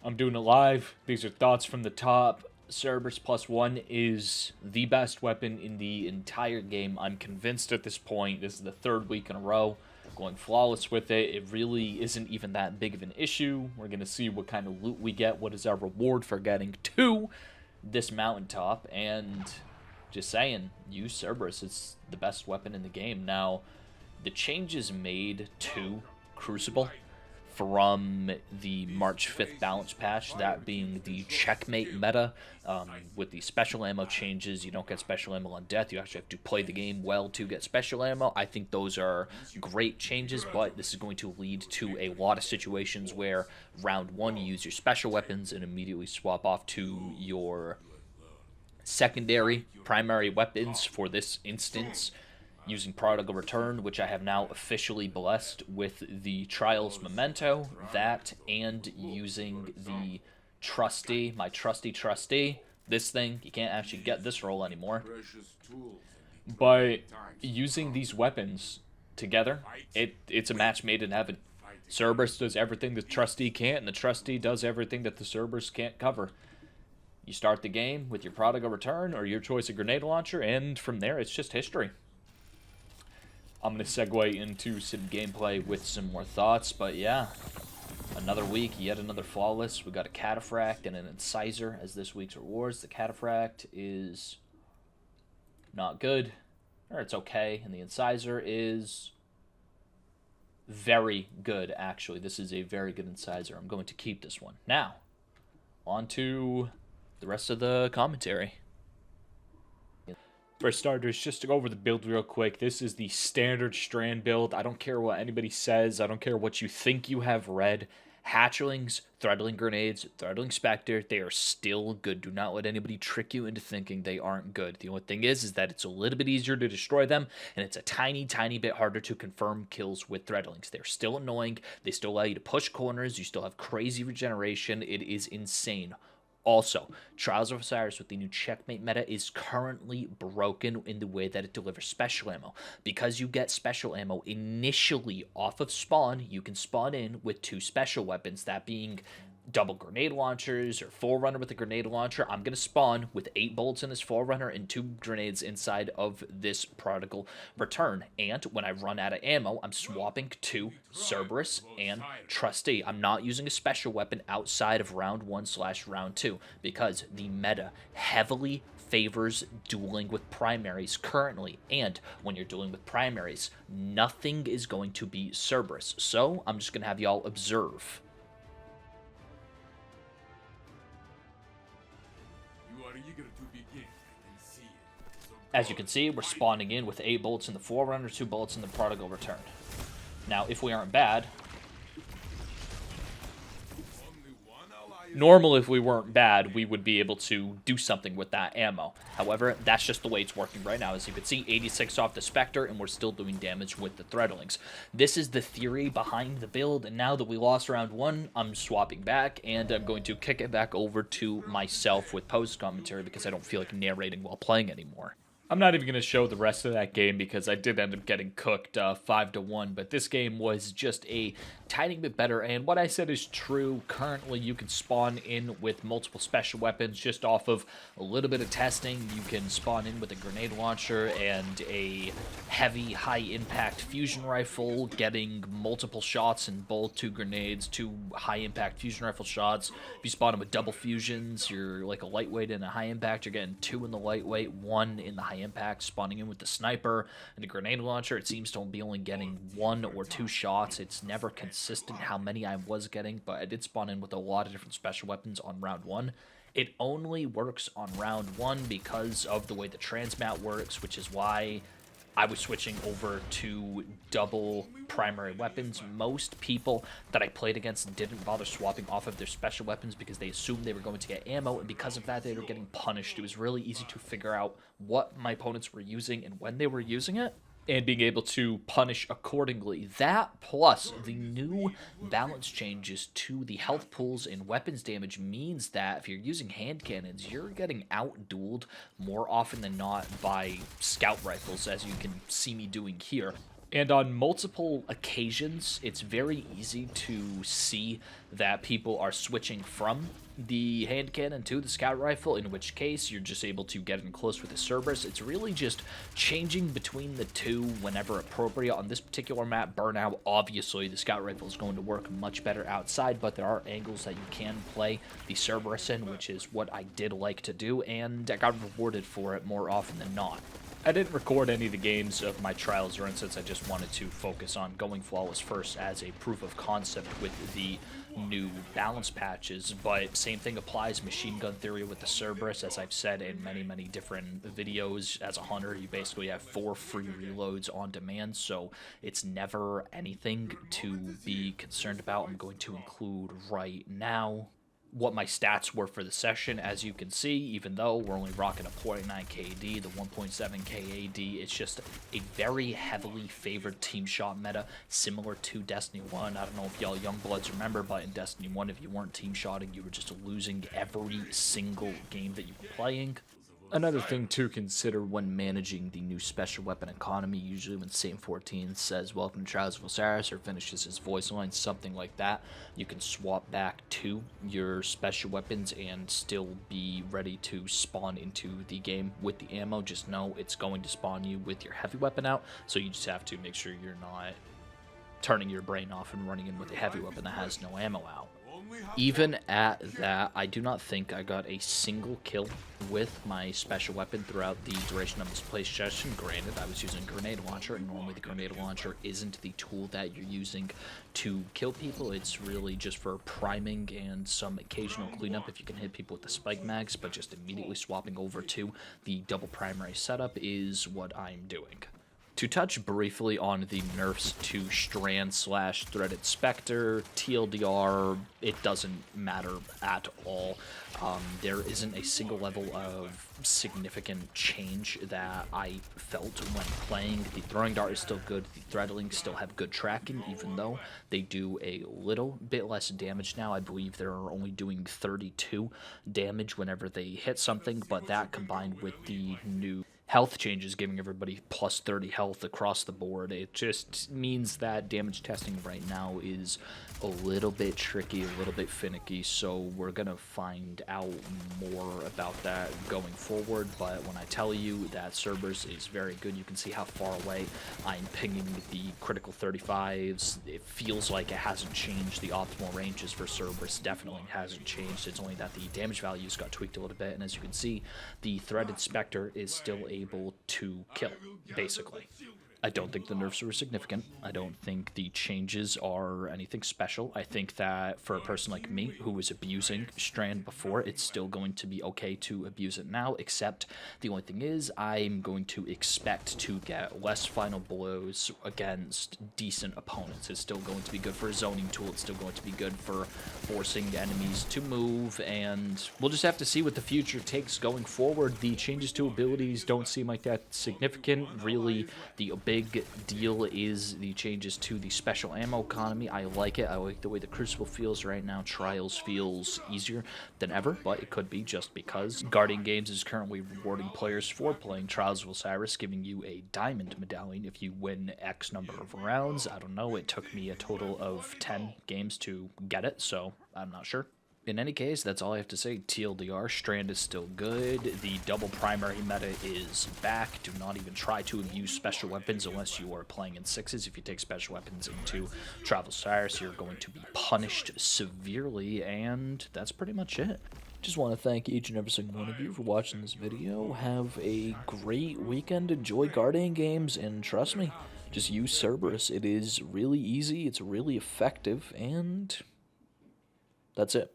I'm doing it live. These are thoughts from the top. Cerberus+1 is the best weapon in the entire game. I'm convinced at this point. This is the third week in a row going flawless with it. It really isn't even that big of an issue. We're going to see what kind of loot we get. What is our reward for getting to this mountaintop? And just saying, use Cerberus. It's the best weapon in the game. Now, the changes made to Crucible from the March 5th balance patch, that being the checkmate meta, with the special ammo changes. You don't get special ammo on death. You actually have to play the game well to get special ammo. I think those are great changes, but this is going to lead to a lot of situations where round one you use your special weapons and immediately swap off to your secondary primary weapons. For this instance, using Prodigal Return, which I have now officially blessed with the Trials Memento, that and using the Trusty, my trusty, this thing. You can't actually get this roll anymore. But using these weapons together, it's a match made in heaven. Cerberus does everything the Trusty can't, and the Trusty does everything that the Cerberus can't cover. You start the game with your Prodigal Return or your choice of grenade launcher, and from there it's just history. I'm going to segue into some gameplay with some more thoughts, but yeah, another week, yet another flawless. We got a Cataphract and an Incisor as this week's rewards. The Cataphract is not good, or it's okay, and the Incisor is very good, actually. This is a very good Incisor. I'm going to keep this one. Now, on to the rest of the commentary. For starters, just to go over the build real quick, this is the standard Strand build. I don't care what anybody says. I don't care what you think you have read. Hatchlings, Threadling Grenades, Threadling Spectre, they are still good. Do not let anybody trick you into thinking they aren't good. The only thing is that it's a little bit easier to destroy them, and it's a tiny bit harder to confirm kills with Threadlings. They're still annoying. They still allow you to push corners. You still have crazy regeneration. It is insane. Also, Trials of Osiris with the new checkmate meta is currently broken in the way that it delivers special ammo. Because you get special ammo initially off of spawn, you can spawn in with two special weapons, that being double grenade launchers or Forerunner with a grenade launcher. I'm going to spawn with 8 bullets in this Forerunner and 2 grenades inside of this Prodigal Return. And when I run out of ammo, I'm swapping to Cerberus and Trusty. I'm not using a special weapon outside of round 1/round 2 because the meta heavily favors dueling with primaries currently, and when you're dueling with primaries, nothing is going to be Cerberus. So I'm just going to have y'all observe. As you can see, we're spawning in with 8 bullets in the Forerunner, 2 bullets in the Prodigal Return. Now, if we aren't bad, normal if we weren't bad, we would be able to do something with that ammo. However, that's just the way it's working right now. As you can see, 86 off the Spectre, and we're still doing damage with the Threadlings. This is the theory behind the build, and now that we lost round 1, I'm swapping back, and I'm going to kick it back over to myself with post-commentary because I don't feel like narrating while playing anymore. I'm not even going to show the rest of that game because I did end up getting cooked 5-1, but this game was just a tiny bit better, and what I said is true. Currently, you can spawn in with multiple special weapons just off of a little bit of testing. You can spawn in with a grenade launcher and a heavy, high-impact fusion rifle, getting multiple shots in both 2 grenades, 2 high-impact fusion rifle shots. If you spawn in with double fusions, you're like a lightweight and a high-impact. You're getting 2 in the lightweight, 1 in the high-impact. Spawning in with the sniper and a grenade launcher, it seems to be only getting 1 or 2 shots. It's never consistent how many I was getting, but I did spawn in with a lot of different special weapons on round 1. It only works on round 1 because of the way the transmat works, which is why I was switching over to double primary weapons. Most people that I played against didn't bother swapping off of their special weapons because they assumed they were going to get ammo, and because of that, they were getting punished. It was really easy to figure out what my opponents were using and when they were using it, and being able to punish accordingly. That, plus the new balance changes to the health pools and weapons damage, means that if you're using hand cannons, you're getting out-dueled more often than not by scout rifles, as you can see me doing here. And on multiple occasions, it's very easy to see that people are switching from the hand cannon to the scout rifle, in which case you're just able to get in close with the Cerberus. It's really just changing between the two whenever appropriate. On this particular map, Burnout, obviously the scout rifle is going to work much better outside, but there are angles that you can play the Cerberus in, which is what I did like to do, and I got rewarded for it more often than not. I didn't record any of the games of my trials run since I just wanted to focus on going flawless first as a proof of concept with the new balance patches, but same thing applies machine gun theory with the Cerberus. As I've said in many different videos, as a hunter you basically have 4 free reloads on demand, so it's never anything to be concerned about. I'm going to include right now what my stats were for the session. As you can see, even though we're only rocking a 0.9 KD, the 1.7 KAD, it's just a very heavily favored team shot meta, similar to Destiny 1. I don't know if y'all young bloods remember, but in Destiny 1, if you weren't team shotting, you were just losing every single game that you were playing. Another thing to consider when managing the new special weapon economy, usually when Saint 14 says welcome to Trials of Osiris or finishes his voice line, something like that, you can swap back to your special weapons and still be ready to spawn into the game with the ammo. Just know it's going to spawn you with your heavy weapon out, so you just have to make sure you're not turning your brain off and running in with a heavy weapon that has no ammo out. Even at that, I do not think I got a single kill with my special weapon throughout the duration of this play session. Granted, I was using a grenade launcher, and normally the grenade launcher isn't the tool that you're using to kill people. It's really just for priming and some occasional cleanup if you can hit people with the spike mags, but just immediately swapping over to the double primary setup is what I'm doing. To touch briefly on the nerfs to Strand / Threaded Spectre, TLDR, it doesn't matter at all. There isn't a single level of significant change that I felt when playing. The throwing dart is still good, the threadlings still have good tracking, even though they do a little bit less damage now. I believe they're only doing 32 damage whenever they hit something, but that combined with the new health changes, giving everybody plus 30 health across the board, it just means that damage testing right now is a little bit tricky, a little bit finicky, so we're gonna find out more about that going forward. But when I tell you that Cerberus is very good, you can see how far away I'm pinging the critical 35s. It feels like it hasn't changed. The optimal ranges for Cerberus definitely hasn't changed. It's only that the damage values got tweaked a little bit, and as you can see, the Threaded Spectre is still able to kill, basically. I don't think the nerfs were significant. I don't think the changes are anything special. I think that for a person like me who was abusing Strand before, it's still going to be okay to abuse it now, except the only thing is I'm going to expect to get less final blows against decent opponents. It's still going to be good for a zoning tool. It's still going to be good for forcing enemies to move, and we'll just have to see what the future takes going forward. The changes to abilities don't seem like that significant. Really, the big deal is the changes to the special ammo economy. I like it. I like the way the Crucible feels right now. Trials feels easier than ever, but it could be just because Guardian Games is currently rewarding players for playing Trials of Osiris, giving you a diamond medallion if you win X number of rounds. I don't know. It took me a total of 10 games to get it, so I'm not sure. In any case, that's all I have to say. TLDR, Strand is still good. The double primary meta is back. Do not even try to abuse special weapons unless you are playing in 6s. If you take special weapons into Trials of Osiris, you're going to be punished severely, and that's pretty much it. Just want to thank each and every single one of you for watching this video. Have a great weekend. Enjoy Guardian Games, and trust me, just use Cerberus. It is really easy, it's really effective, and that's it.